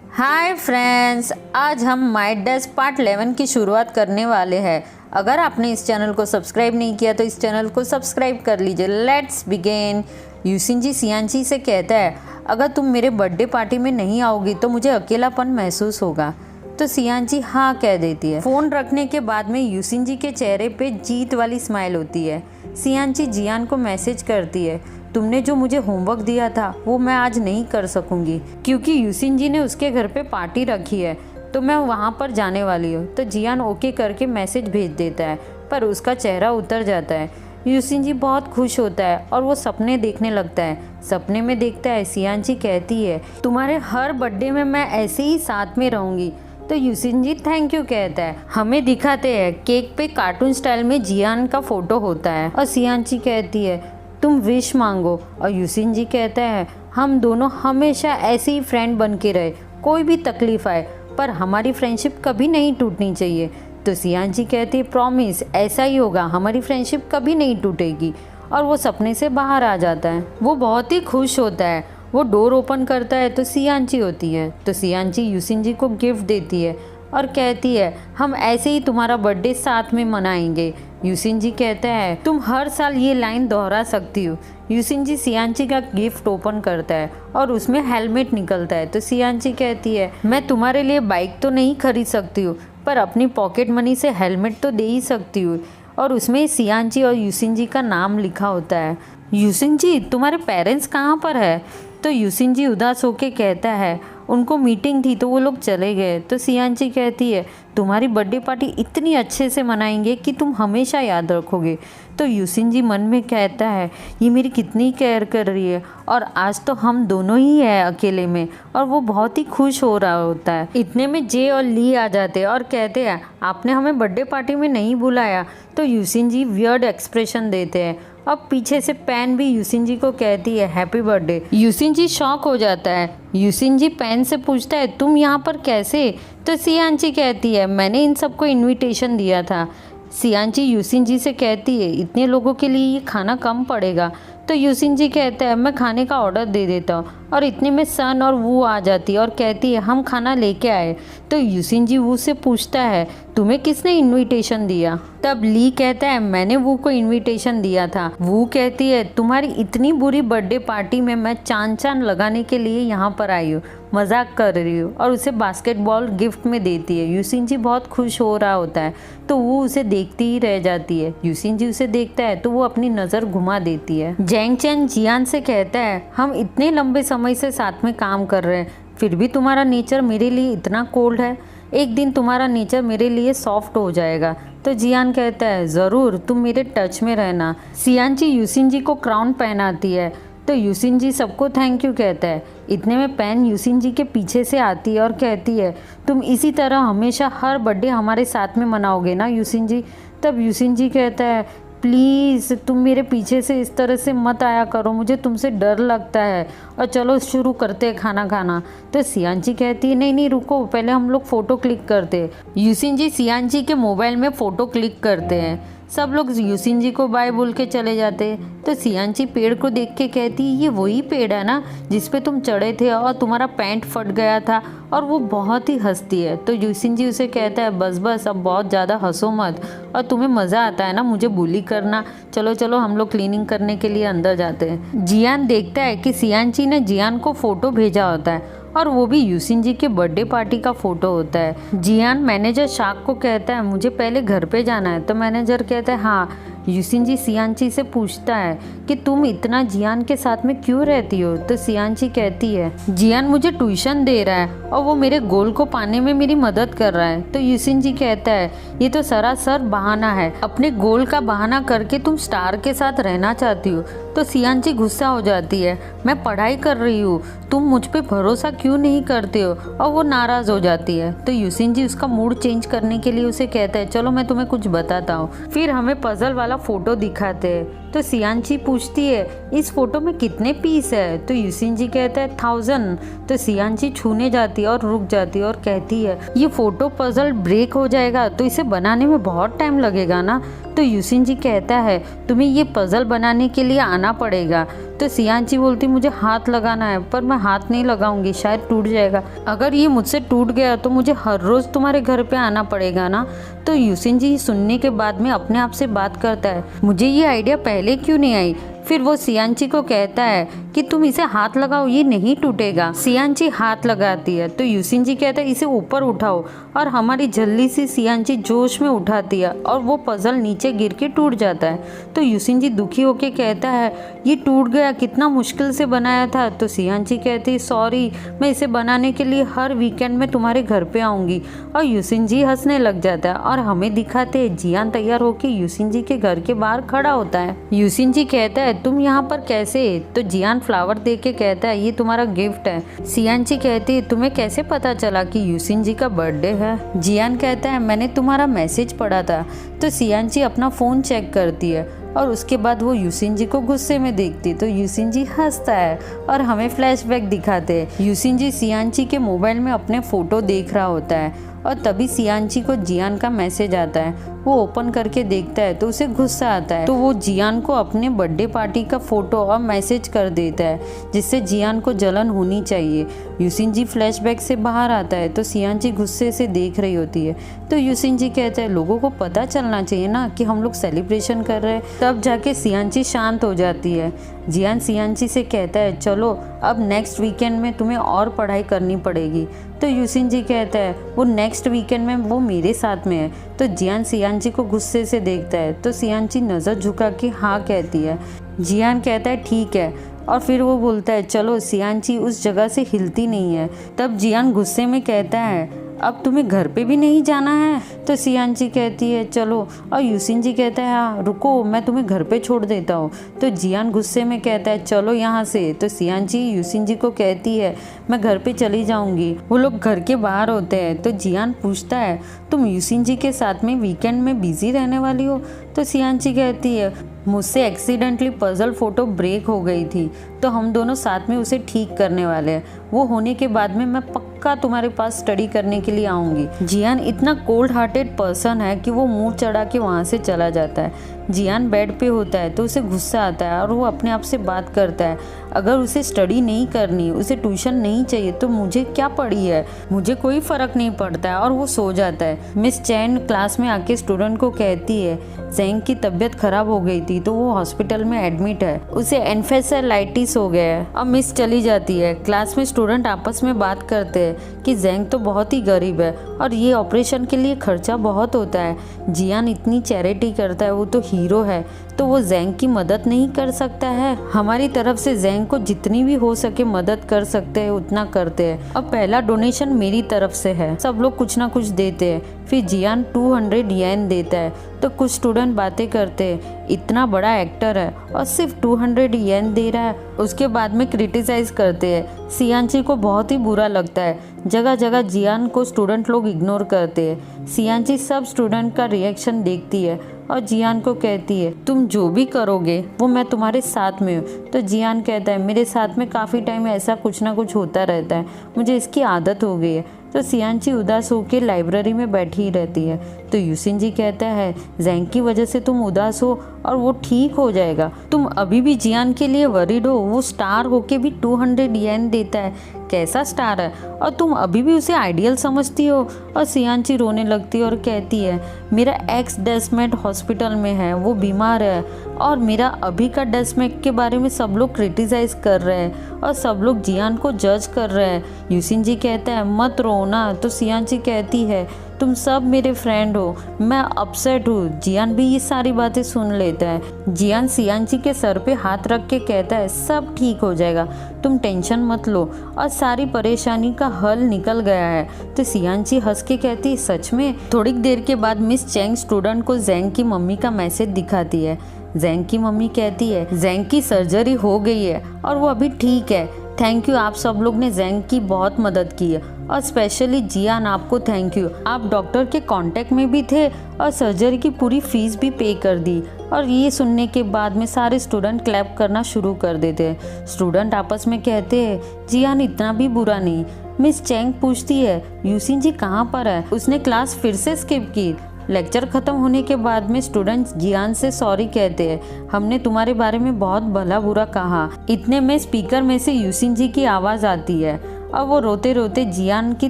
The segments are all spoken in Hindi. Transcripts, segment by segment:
हाय फ्रेंड्स, आज हम माय डैश पार्ट 11 की शुरुआत करने वाले हैं। अगर आपने इस चैनल को सब्सक्राइब नहीं किया तो इस चैनल को सब्सक्राइब कर लीजिए। Let's begin. यूसिनजी सियांची से कहता है, अगर तुम मेरे बर्थडे पार्टी में नहीं आओगी तो मुझे अकेलापन महसूस होगा। तो सियांची हाँ कह देती है। फ़ोन रखने के बाद में यूसिनजी के चेहरे पे जीत वाली स्माइल होती है। सियांची जियान को मैसेज करती है, तुमने जो मुझे होमवर्क दिया था वो मैं आज नहीं कर सकूंगी क्योंकि यूसिनजी ने उसके घर पे पार्टी रखी है, तो मैं वहाँ पर जाने वाली हूँ। तो जियान ओके करके मैसेज भेज देता है, पर उसका चेहरा उतर जाता है। यूसिनजी बहुत खुश होता है और वो सपने देखने लगता है। सपने में देखता है सियांची कहती है, तुम्हारे हर बर्थडे में मैं ऐसे ही साथ में रहूँगी। तो यूसिनजी थैंक यू कहता है। हमें दिखाते हैं केक पे कार्टून स्टाइल में जियान का फोटो होता है और सियांची कहती है, तुम विश मांगो। और यूसिनजी कहता है, हम दोनों हमेशा ऐसे ही फ्रेंड बन के रहे, कोई भी तकलीफ आए पर हमारी फ्रेंडशिप कभी नहीं टूटनी चाहिए। तो सियांची कहती है, प्रॉमिस ऐसा ही होगा, हमारी फ्रेंडशिप कभी नहीं टूटेगी। और वो सपने से बाहर आ जाता है। वो बहुत ही खुश होता है। वो डोर ओपन करता है तो सियांची होती है। तो सियांची यूसिनजी को गिफ्ट देती है और कहती है, हम ऐसे ही तुम्हारा बर्थडे साथ में मनाएंगे। यूसिनजी कहता है, तुम हर साल ये लाइन दोहरा सकती हो। यूसिनजी सियांची का गिफ्ट ओपन करता है और उसमें हेलमेट निकलता है। तो सियांची कहती है, मैं तुम्हारे लिए बाइक तो नहीं खरीद सकती हूँ, पर अपनी पॉकेट मनी से हेलमेट तो दे ही सकती हूँ। और उसमें सियांची और यूसिनजी का नाम लिखा होता है। यूसिनजी, तुम्हारे पेरेंट्स कहाँ पर है? तो यूसिनजी उदास होके कहता है, उनको मीटिंग थी तो वो लोग चले गए। तो सियांची कहती है, तुम्हारी बर्थडे पार्टी इतनी अच्छे से मनाएंगे कि तुम हमेशा याद रखोगे। तो यूसिनजी मन में कहता है, ये मेरी कितनी केयर कर रही है और आज तो हम दोनों ही हैं अकेले में। और वो बहुत ही खुश हो रहा होता है। इतने में जे और ली आ जाते हैं और कहते हैं, आपने हमें बर्थडे पार्टी में नहीं बुलाया। तो यूसिनजी वियर्ड एक्सप्रेशन देते हैं। अब पीछे से पैन भी यूसिनजी को कहती है, हैप्पी बर्थडे। यूसिनजी शॉक हो जाता है। यूसिनजी पैन से पूछता है, तुम यहाँ पर कैसे? तो सियांची कहती है, मैंने इन सबको इनविटेशन दिया था। सियांची यूसिनजी से कहती है, इतने लोगों के लिए ये खाना कम पड़ेगा। तो यूसिनजी कहता है, मैं खाने का ऑर्डर दे देता हूँ। और इतने में सन और वू आ जाती है और कहती है, हम खाना लेके आए। तो यूसिनजी वू से पूछता है, तुम्हें किसने इनविटेशन दिया? तब ली कहता है, मैंने वू को इनविटेशन दिया था। वू कहती है, तुम्हारी इतनी बुरी बर्थडे पार्टी में मैं चांद चांद लगाने के लिए यहाँ पर आई हूँ, मजाक कर रही हूँ। और उसे बास्केटबॉल गिफ्ट में देती है। यूसिनजी बहुत खुश हो रहा होता है तो वो उसे देखती ही रह जाती है। यूसिनजी उसे देखता है तो वो अपनी नज़र घुमा देती है। जैंग चैन जियान से कहता है, हम इतने लंबे समय से साथ में काम कर रहे हैं, फिर भी तुम्हारा नेचर मेरे लिए इतना कोल्ड है। एक दिन तुम्हारा नेचर मेरे लिए सॉफ्ट हो जाएगा। तो जियान कहता है, ज़रूर, तुम मेरे टच में रहना। सियांची यूसिनजी को क्राउन पहनाती है तो यूसिनजी सबको थैंक यू कहता है। इतने में पैन यूसिनजी के पीछे से आती है और कहती है, तुम इसी तरह हमेशा हर बर्थडे हमारे साथ में मनाओगे ना यूसिनजी? तब यूसिनजी कहता है, प्लीज़ तुम मेरे पीछे से इस तरह से मत आया करो, मुझे तुमसे डर लगता है। और चलो शुरू करते हैं खाना खाना। तो सियांची कहती है, नहीं नहीं रुको, पहले हम लोग फ़ोटो क्लिक करते हैं। यूसिनजी सियांची के मोबाइल में फ़ोटो क्लिक करते हैं। सब लोग यूसिनजी को बाय बोल के चले जाते। तो सियांची पेड़ को देख के कहती है, ये वही पेड़ है ना जिस पे तुम चढ़े थे और तुम्हारा पैंट फट गया था? और वो बहुत ही हंसती है। तो यूसिनजी उसे कहता है, बस बस अब बहुत ज़्यादा हंसो मत, और तुम्हें मज़ा आता है ना मुझे बुली करना। चलो चलो हम लोग क्लीनिंग करने के लिए अंदर जाते हैं। जियान देखता है कि सियांची ने जियान को फ़ोटो भेजा होता है और वो भी यूसिनजी के बर्थडे पार्टी का फ़ोटो होता है। जियान मैनेजर शाक को कहता है, मुझे पहले घर पे जाना है। तो मैनेजर कहता है, हाँ। यूसिनजी सियांची से पूछता है कि तुम इतना जियान के साथ में क्यों रहती हो? तो सियांची कहती है, जियान मुझे ट्यूशन दे रहा है और वो मेरे गोल को पाने में मेरी मदद कर रहा है। तो यूसिनजी कहता है, ये तो सरासर बहाना है, अपने गोल का बहाना करके तुम स्टार के साथ रहना चाहती हो। तो सियांची गुस्सा हो जाती है, मैं पढ़ाई कर रही हूँ, तुम मुझ पे भरोसा क्यों नहीं करते हो? और वो नाराज़ हो जाती है। तो यूसिनजी उसका मूड चेंज करने के लिए उसे कहता है, चलो मैं तुम्हें कुछ बताता हूँ। फिर हमें पजल वाला फोटो दिखाते हैं। तो सियांची पूछती है, इस फोटो में कितने पीस है? तो यूसिनजी कहता है 1000। तो सियांची छूने जाती है और रुक जाती है और कहती है, ये फोटो पजल ब्रेक हो जाएगा तो इसे बनाने में बहुत टाइम लगेगा ना। तो यूसिनजी कहता है, तुम्हें ये पजल बनाने के लिए आना पड़ेगा। तो सियांची बोलती मुझे हाथ लगाना है, पर मैं हाथ नहीं लगाऊंगी, शायद टूट जाएगा। अगर ये मुझसे टूट गया तो मुझे हर रोज़ तुम्हारे घर पे आना पड़ेगा ना। तो यूसिनजी सुनने के बाद में अपने आप से बात करता है, मुझे ये आइडिया पहले क्यों नहीं आई। फिर वो सियांची को कहता है कि तुम इसे हाथ लगाओ, ये नहीं टूटेगा। सियांची हाथ लगाती है तो यूसिनजी कहता है इसे ऊपर उठाओ, और हमारी जल्दी सी सियांची जोश में उठाती है और वो पजल नीचे गिर के टूट जाता है। तो यूसिनजी दुखी होके कहता है ये टूट गया, कितना मुश्किल से बनाया था। तो सियांची कहती है सॉरी, मैं इसे बनाने के लिए हर वीकेंड में तुम्हारे घर पे आऊँगी। और यूसिनजी हंसने लग जाता है और हमें दिखाते हैं जियान तैयार होके यूसिनजी के घर के बाहर खड़ा होता है। यूसिनजी कहता है तुम यहाँ पर कैसे। तो जियान फ्लावर देख के कहता है ये तुम्हारा गिफ्ट है। सियांची कहती है तुम्हें कैसे पता चला कि यूसिनजी का बर्थडे है। जियान कहता है मैंने तुम्हारा मैसेज पढ़ा था। तो सियांची अपना फ़ोन चेक करती है और उसके बाद वो यूसिनजी को गुस्से में देखती है। तो यूसिनजी हंसता है और हमें फ्लैशबैक दिखाते हैं। यूसिनजी सियांची के मोबाइल में अपने फ़ोटो देख रहा होता है और तभी सियांची को जियान का मैसेज आता है। वो ओपन करके देखता है तो उसे गुस्सा आता है। तो वो जियान को अपने बर्थडे पार्टी का फ़ोटो और मैसेज कर देता है, जिससे जियान को जलन होनी चाहिए। यूसिनजी फ्लैशबैक से बाहर आता है तो सियांची गुस्से से देख रही होती है। तो यूसिनजी कहता है लोगों को पता चलना चाहिए ना कि हम लोग सेलिब्रेशन कर रहे हैं। तब जाके सियांची शांत हो जाती है। जियान सियांची से कहता है चलो अब नेक्स्ट वीकेंड में तुम्हें और पढ़ाई करनी पड़ेगी। तो यूसिनजी कहता है वो नेक्स्ट वीकेंड में वो मेरे साथ में है। तो जियान सियांची को गुस्से से देखता है तो सियांची नज़र झुका के हाँ कहती है। जियान कहता है ठीक है, और फिर वो बोलता है चलो। सियांची उस जगह से हिलती नहीं है। तब जियान गुस्से में कहता है अब तुम्हें घर पे भी नहीं जाना है। तो सियांची कहती है चलो, और यूसिनजी कहता है हाँ रुको, मैं तुम्हें घर पे छोड़ देता हूँ। तो जियान गुस्से में कहता है चलो यहाँ से। तो सियांची यूसिनजी को कहती है मैं घर पे चली जाऊँगी। वो लोग घर के बाहर होते हैं तो जियान पूछता है तुम यूसिनजी के साथ में वीकेंड में बिजी रहने वाली हो। तो सियांची कहती है मुझसे एक्सीडेंटली पजल फ़ोटो ब्रेक हो गई थी, तो हम दोनों साथ में उसे ठीक करने वाले हैं। वो होने के बाद में मैं पक्का तुम्हारे पास स्टडी करने के लिए आऊँगी। जियान इतना कोल्ड हार्टेड पर्सन है कि वो मुंह चढ़ा के वहाँ से चला जाता है। जियान बेड पे होता है तो उसे गुस्सा आता है और वो अपने आप से बात करता है अगर उसे स्टडी नहीं करनी, उसे ट्यूशन नहीं चाहिए तो मुझे क्या पड़ी है, मुझे कोई फ़र्क नहीं पड़ता है, और वो सो जाता है। मिस चैन क्लास में आके स्टूडेंट को कहती है ज़ेंग की तबीयत खराब हो गई थी तो वो हॉस्पिटल में एडमिट है, उसे एन्फेसालाइटिस हो गया है। अब मिस चली जाती है। क्लास में स्टूडेंट आपस में बात करते हैं कि ज़ेंग तो बहुत ही गरीब है और ये ऑपरेशन के लिए खर्चा बहुत होता है। जियान इतनी चैरिटी करता है, वो तो हीरो है, तो वो ज़ेंग की मदद नहीं कर सकता है। हमारी तरफ से ज़ेंग को जितनी भी हो सके मदद कर सकते हैं उतना करते हैं। अब पहला डोनेशन मेरी तरफ से है। सब लोग कुछ ना कुछ देते हैं। फिर जियान 200 येन देता है तो कुछ स्टूडेंट बातें करते हैं इतना बड़ा एक्टर है और सिर्फ 200 येन दे रहा है। उसके बाद में क्रिटिसाइज करते हैं। सियांची को बहुत ही बुरा लगता है। जगह जगह जियान को स्टूडेंट लोग इग्नोर करते हैं। सियांची सब स्टूडेंट का रिएक्शन देखती है और जियान को कहती है तुम जो भी करोगे वो मैं तुम्हारे साथ में हूँ। तो जियान कहता है मेरे साथ में काफ़ी टाइम ऐसा कुछ ना कुछ होता रहता है, मुझे इसकी आदत हो गई है। तो सियांची उदास होकर लाइब्रेरी में बैठी ही रहती है। तो यूसिनजी कहता है ज़ेंग की वजह से तुम उदास हो और वो ठीक हो जाएगा। तुम अभी भी जियान के लिए वरीड हो, वो स्टार होके भी 200 येन देता है, कैसा स्टार है, और तुम अभी भी उसे आइडियल समझती हो। और सियांची रोने लगती है और कहती है मेरा एक्स डेस्कमेट हॉस्पिटल में है, वो बीमार है और मेरा अभी का डेस्कमेट के बारे में सब लोग क्रिटिसाइज कर रहे हैं और सब लोग जियान को जज कर रहे हैं। यूसिनजी कहता है मत रोना। तो सियांची कहती है तुम सब मेरे फ्रेंड हो, मैं अपसेट हूँ। जियान भी ये सारी बातें सुन लेता है। जियान सियांची के सर पे हाथ रख के कहता है सब ठीक हो जाएगा, तुम टेंशन मत लो, और सारी परेशानी का हल निकल गया है। तो सियांची हंस के कहती है सच में। थोड़ी देर के बाद मिस चैंग स्टूडेंट को ज़ेंग की मम्मी का मैसेज दिखाती है। ज़ेंग की मम्मी कहती है ज़ेंग की सर्जरी हो गई है और वो अभी ठीक है, थैंक यू, आप सब लोग ने ज़ेंग की बहुत मदद की है, और स्पेशली जियान आपको थैंक यू, आप डॉक्टर के कांटेक्ट में भी थे और सर्जरी की पूरी फीस भी पे कर दी। और ये सुनने के बाद में सारे स्टूडेंट क्लैप करना शुरू कर देते हैं। स्टूडेंट आपस में कहते हैं जियान इतना भी बुरा नहीं। मिस चैंग पूछती है यूसिनजी कहाँ पर है, उसने क्लास फिर से स्किप की। लेक्चर ख़त्म होने के बाद में स्टूडेंट्स जियान से सॉरी कहते हैं, हमने तुम्हारे बारे में बहुत भला बुरा कहा। इतने में स्पीकर में से यूसिन जी की आवाज़ आती है और वो रोते रोते जियान की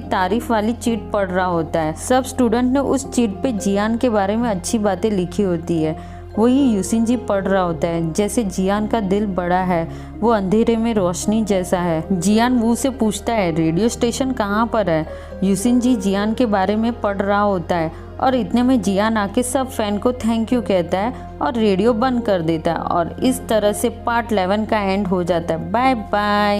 तारीफ वाली चीट पढ़ रहा होता है। सब स्टूडेंट ने उस चीट पे जियान के बारे में अच्छी बातें लिखी होती है। वही यूसिन जी पढ़ रहा होता है, जैसे जियान का दिल बड़ा है, वो अंधेरे में रोशनी जैसा है। जियान वू से पूछता है रेडियो स्टेशन कहाँ पर है। यूसिन जी जियान के बारे में पढ़ रहा होता है और इतने में जियान आके सब फैन को थैंक यू कहता है और रेडियो बंद कर देता है। और इस तरह से पार्ट 11 का एंड हो जाता है। Bye bye.